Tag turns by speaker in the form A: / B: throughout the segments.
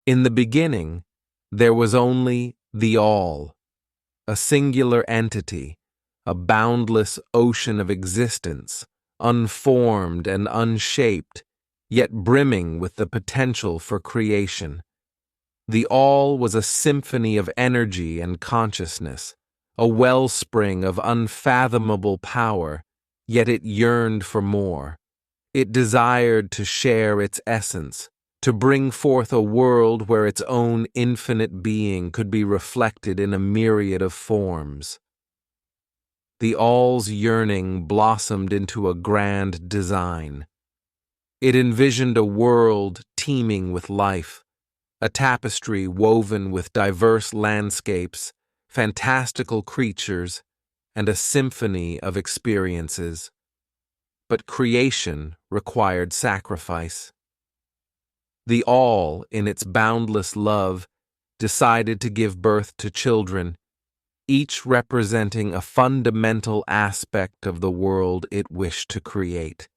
A: In the beginning, there was only the All, a singular entity, a boundless ocean of existence, unformed and unshaped, yet brimming with the potential for creation. The All was a symphony of energy and consciousness, a wellspring of unfathomable power, yet it yearned for more. It desired to share its essence, to bring forth a world where its own infinite being could be reflected in a myriad of forms. The All's yearning blossomed into a grand design. It envisioned a world teeming with life, a tapestry woven with diverse landscapes, fantastical creatures, and a symphony of experiences. But creation required sacrifice. The All, in its boundless love, decided to give birth to children, each representing a fundamental aspect of the world it wished to create.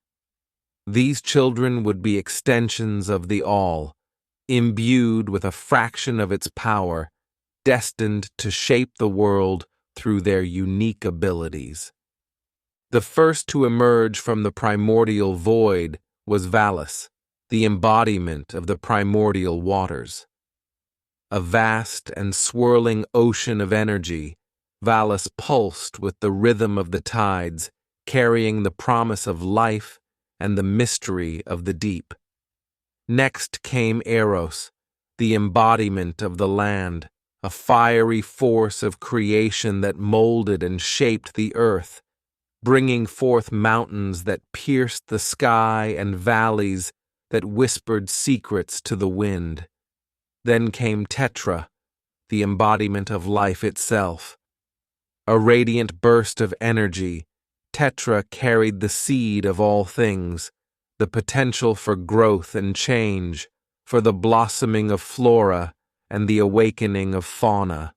A: These children would be extensions of the All, imbued with a fraction of its power, destined to shape the world through their unique abilities. The first to emerge from the primordial void was Valis, the embodiment of the primordial waters. A vast and swirling ocean of energy, Valis pulsed with the rhythm of the tides, carrying the promise of life and the mystery of the deep. Next came Eros, the embodiment of the land, a fiery force of creation that molded and shaped the earth, bringing forth mountains that pierced the sky and valleys that whispered secrets to the wind. Then came Tetra, the embodiment of life itself. A radiant burst of energy, Tetra carried the seed of all things, the potential for growth and change, for the blossoming of flora and the awakening of fauna.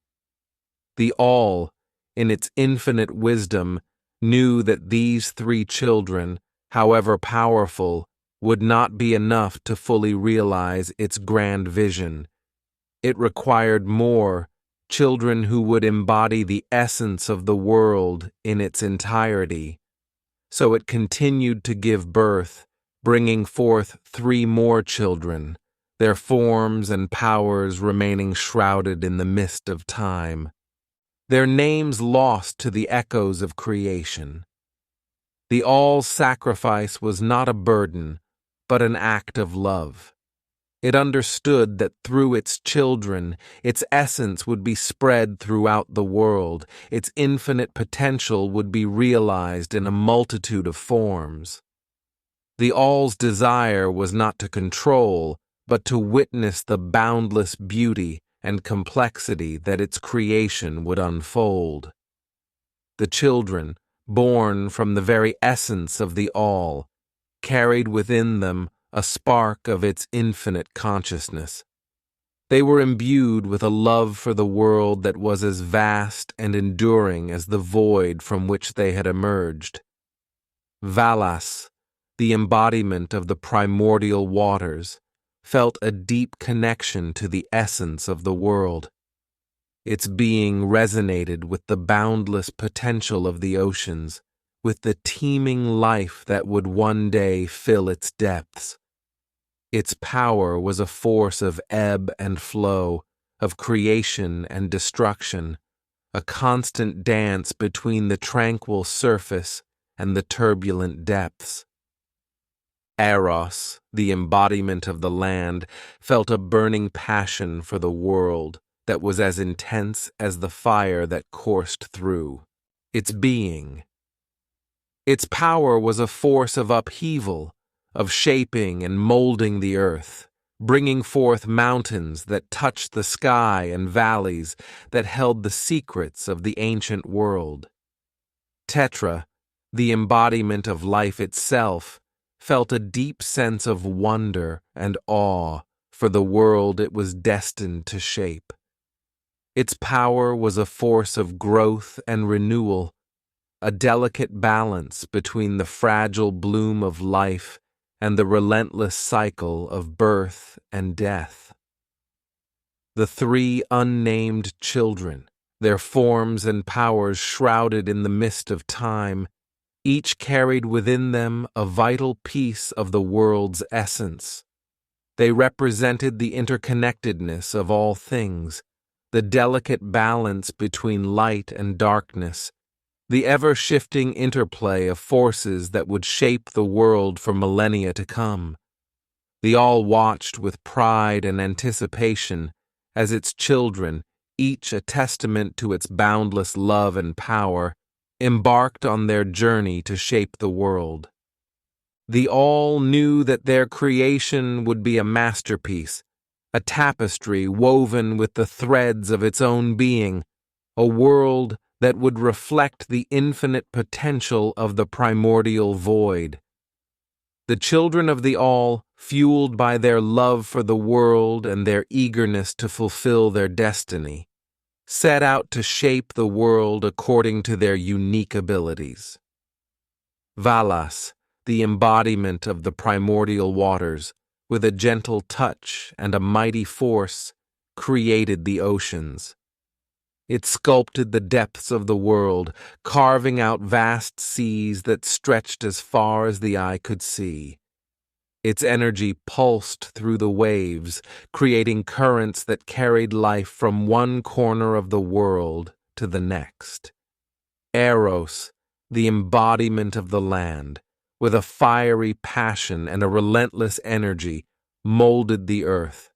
A: The All, in its infinite wisdom, knew that these three children, however powerful, would not be enough to fully realize its grand vision. It required more, children who would embody the essence of the world in its entirety. So it continued to give birth, bringing forth 3 more children, their forms and powers remaining shrouded in the mist of time, their names lost to the echoes of creation. The All's sacrifice was not a burden, but an act of love. It understood that through its children, its essence would be spread throughout the world, its infinite potential would be realized in a multitude of forms. The All's desire was not to control, but to witness the boundless beauty and complexity that its creation would unfold. The children, born from the very essence of the All, carried within them a spark of its infinite consciousness. They were imbued with a love for the world that was as vast and enduring as the void from which they had emerged. Valas, the embodiment of the primordial waters, felt a deep connection to the essence of the world. Its being resonated with the boundless potential of the oceans, with the teeming life that would one day fill its depths. Its power was a force of ebb and flow, of creation and destruction, a constant dance between the tranquil surface and the turbulent depths. Eros, the embodiment of the land, felt a burning passion for the world that was as intense as the fire that coursed through its being. Its power was a force of upheaval, of shaping and molding the earth, bringing forth mountains that touched the sky and valleys that held the secrets of the ancient world. Tetra, the embodiment of life itself, felt a deep sense of wonder and awe for the world it was destined to shape. Its power was a force of growth and renewal, a delicate balance between the fragile bloom of life and the relentless cycle of birth and death. The three unnamed children, their forms and powers shrouded in the mist of time, each carried within them a vital piece of the world's essence. They represented the interconnectedness of all things, the delicate balance between light and darkness, the ever-shifting interplay of forces that would shape the world for millennia to come. The all watched with pride and anticipation as its children, each a testament to its boundless love and power, embarked on their journey to shape the world. The all knew that their creation would be a masterpiece, a tapestry woven with the threads of its own being, a world that would reflect the infinite potential of the primordial void. The children of the All, fueled by their love for the world and their eagerness to fulfill their destiny, set out to shape the world according to their unique abilities. Valas, the embodiment of the primordial waters, with a gentle touch and a mighty force, created the oceans. It sculpted the depths of the world, carving out vast seas that stretched as far as the eye could see. Its energy pulsed through the waves, creating currents that carried life from one corner of the world to the next. Eros, the embodiment of the land, with a fiery passion and a relentless energy, molded the earth.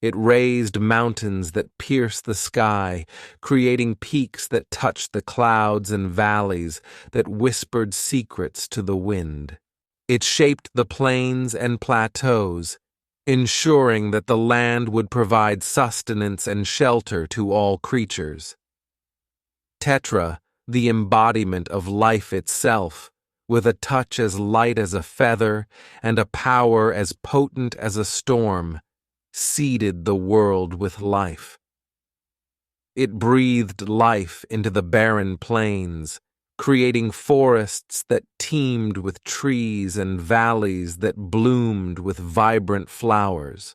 A: It raised mountains that pierced the sky, creating peaks that touched the clouds and valleys that whispered secrets to the wind. It shaped the plains and plateaus, ensuring that the land would provide sustenance and shelter to all creatures. Tetra, the embodiment of life itself, with a touch as light as a feather and a power as potent as a storm, seeded the world with life. It breathed life into the barren plains, creating forests that teemed with trees and valleys that bloomed with vibrant flowers.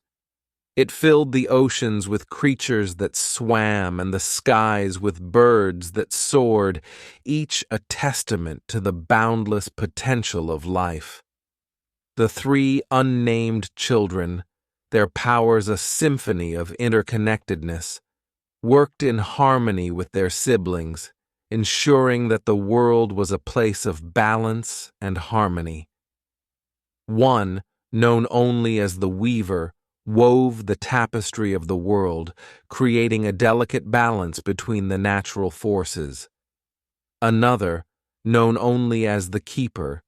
A: It filled the oceans with creatures that swam and the skies with birds that soared, each a testament to the boundless potential of life. The three unnamed children, their powers a symphony of interconnectedness, worked in harmony with their siblings, ensuring that the world was a place of balance and harmony. One, known only as the Weaver, wove the tapestry of the world, creating a delicate balance between the natural forces. Another, known only as the Keeper,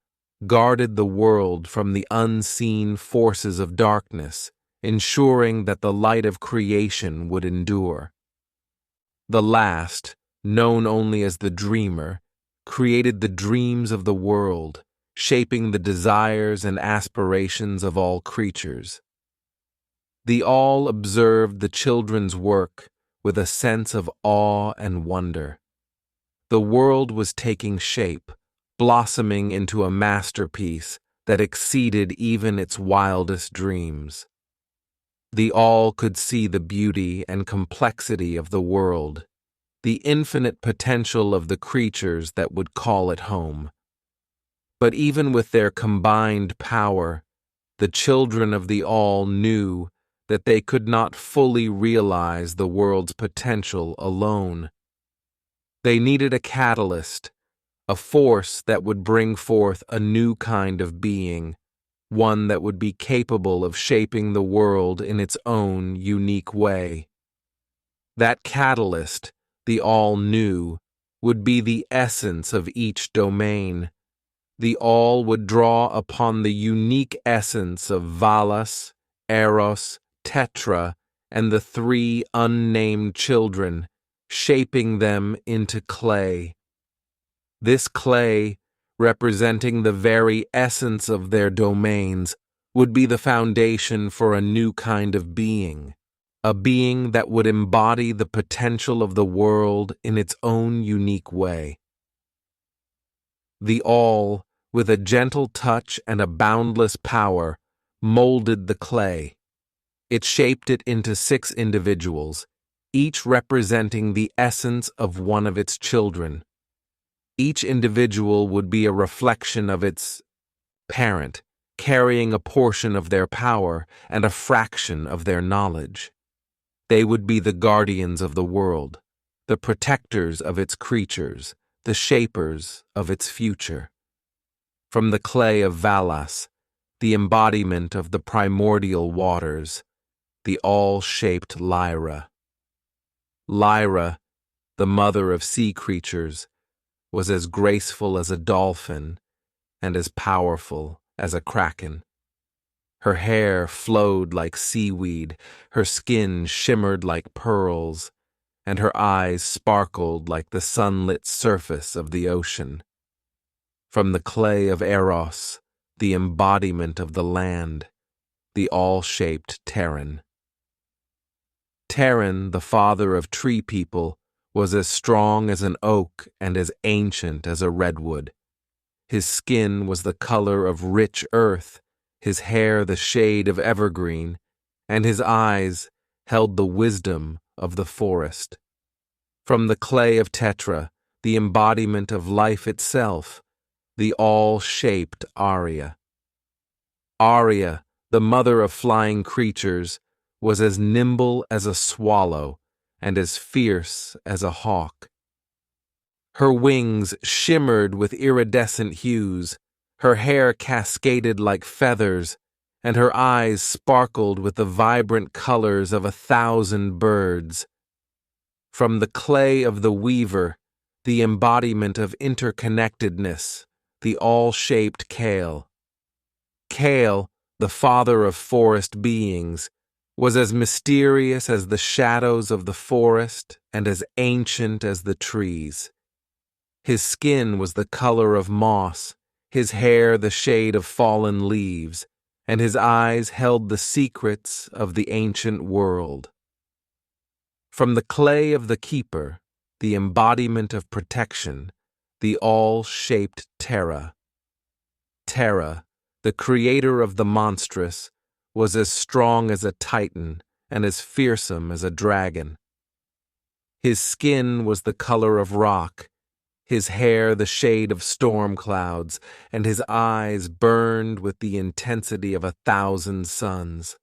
A: guarded the world from the unseen forces of darkness, ensuring that the light of creation would endure. The last, known only as the Dreamer, created the dreams of the world, shaping the desires and aspirations of all creatures. The All observed the children's work with a sense of awe and wonder. The world was taking shape, blossoming into a masterpiece that exceeded even its wildest dreams. The All could see the beauty and complexity of the world, the infinite potential of the creatures that would call it home. But even with their combined power, the children of the All knew that they could not fully realize the world's potential alone. They needed a catalyst, a force that would bring forth a new kind of being, one that would be capable of shaping the world in its own unique way. That catalyst, the All knew, would be the essence of each domain. The All would draw upon the unique essence of Valas, Eros, Tetra, and the three unnamed children, shaping them into clay. This clay, representing the very essence of their domains, would be the foundation for a new kind of being, a being that would embody the potential of the world in its own unique way. The All, with a gentle touch and a boundless power, molded the clay. It shaped it into 6 individuals, each representing the essence of one of its children. Each individual would be a reflection of its parent, carrying a portion of their power and a fraction of their knowledge. They would be the guardians of the world, the protectors of its creatures, the shapers of its future. From the clay of Valas, the embodiment of the primordial waters, the all-shaped Lyra. Lyra, the mother of sea creatures, was as graceful as a dolphin and as powerful as a kraken. Her hair flowed like seaweed, her skin shimmered like pearls, and her eyes sparkled like the sunlit surface of the ocean. From the clay of Eros, the embodiment of the land, the all-shaped Terran. Terran, the father of tree people, was as strong as an oak and as ancient as a redwood. His skin was the color of rich earth, his hair the shade of evergreen, and his eyes held the wisdom of the forest. From the clay of Tetra, the embodiment of life itself, the all-shaped Arya. Arya, the mother of flying creatures, was as nimble as a swallow and as fierce as a hawk. Her wings shimmered with iridescent hues, her hair cascaded like feathers, and her eyes sparkled with the vibrant colors of 1,000 birds. From the clay of the weaver, the embodiment of interconnectedness, the all-shaped Kale. Kale, the father of forest beings, was as mysterious as the shadows of the forest and as ancient as the trees. His skin was the color of moss, his hair the shade of fallen leaves, and his eyes held the secrets of the ancient world. From the clay of the keeper, the embodiment of protection, the all-shaped Terra. Terra, the creator of the monstrous, was as strong as a titan and as fearsome as a dragon. His skin was the color of rock, his hair the shade of storm clouds, and his eyes burned with the intensity of 1,000 suns.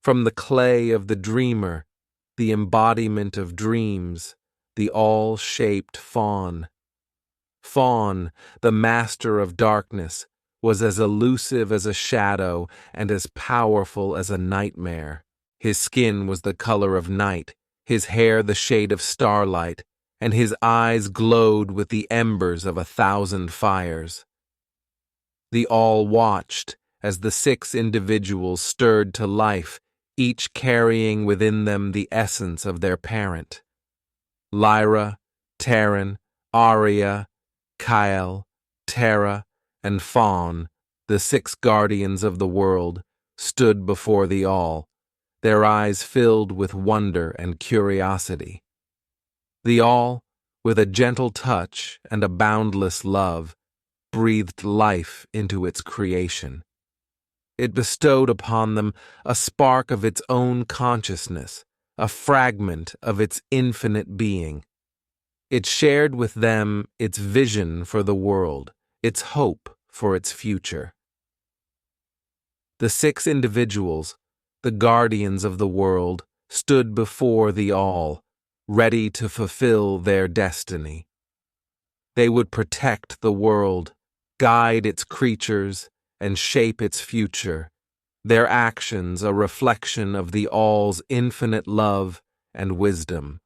A: From the clay of the dreamer, the embodiment of dreams, the all-shaped Fawn. Fawn, the master of darkness, was as elusive as a shadow and as powerful as a nightmare. His skin was the color of night, his hair the shade of starlight, and his eyes glowed with the embers of 1,000 fires. The all watched as the 6 individuals stirred to life, each carrying within them the essence of their parent. Lyra, Terran, Arya, Kyle, Terra, and Fawn, the 6 guardians of the world, stood before the all, their eyes filled with wonder and curiosity. The all, with a gentle touch and a boundless love, breathed life into its creation. It bestowed upon them a spark of its own consciousness, a fragment of its infinite being. It shared with them its vision for the world, its hope for its future. The 6 individuals, the guardians of the world, stood before the all, ready to fulfill their destiny. They would protect the world, guide its creatures, and shape its future, their actions a reflection of the all's infinite love and wisdom.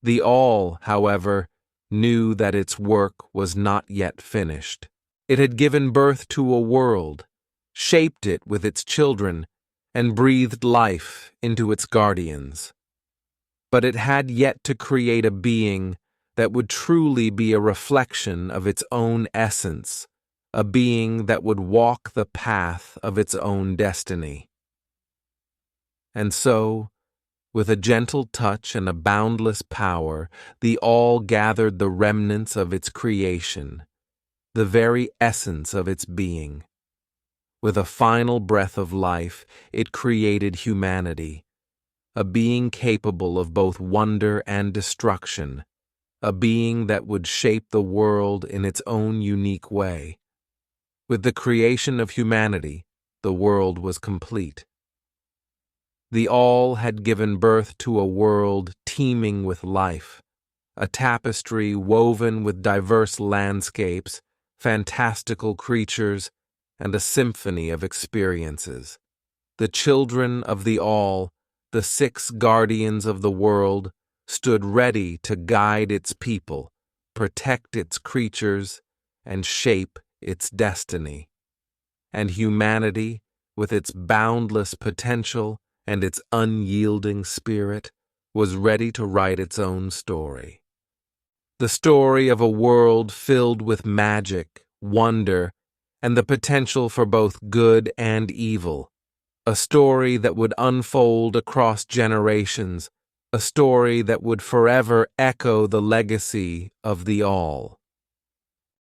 A: The all, however, knew that its work was not yet finished. It had given birth to a world, shaped it with its children, and breathed life into its guardians. But it had yet to create a being that would truly be a reflection of its own essence, a being that would walk the path of its own destiny. And so, with a gentle touch and a boundless power, the all gathered the remnants of its creation, the very essence of its being. With a final breath of life, it created humanity, a being capable of both wonder and destruction, a being that would shape the world in its own unique way. With the creation of humanity, the world was complete. The All had given birth to a world teeming with life, a tapestry woven with diverse landscapes, fantastical creatures, and a symphony of experiences. The children of the All, the 6 guardians of the world, stood ready to guide its people, protect its creatures, and shape its destiny. And humanity, with its boundless potential and its unyielding spirit, was ready to write its own story. The story of a world filled with magic, wonder, and the potential for both good and evil. A story that would unfold across generations, a story that would forever echo the legacy of the All.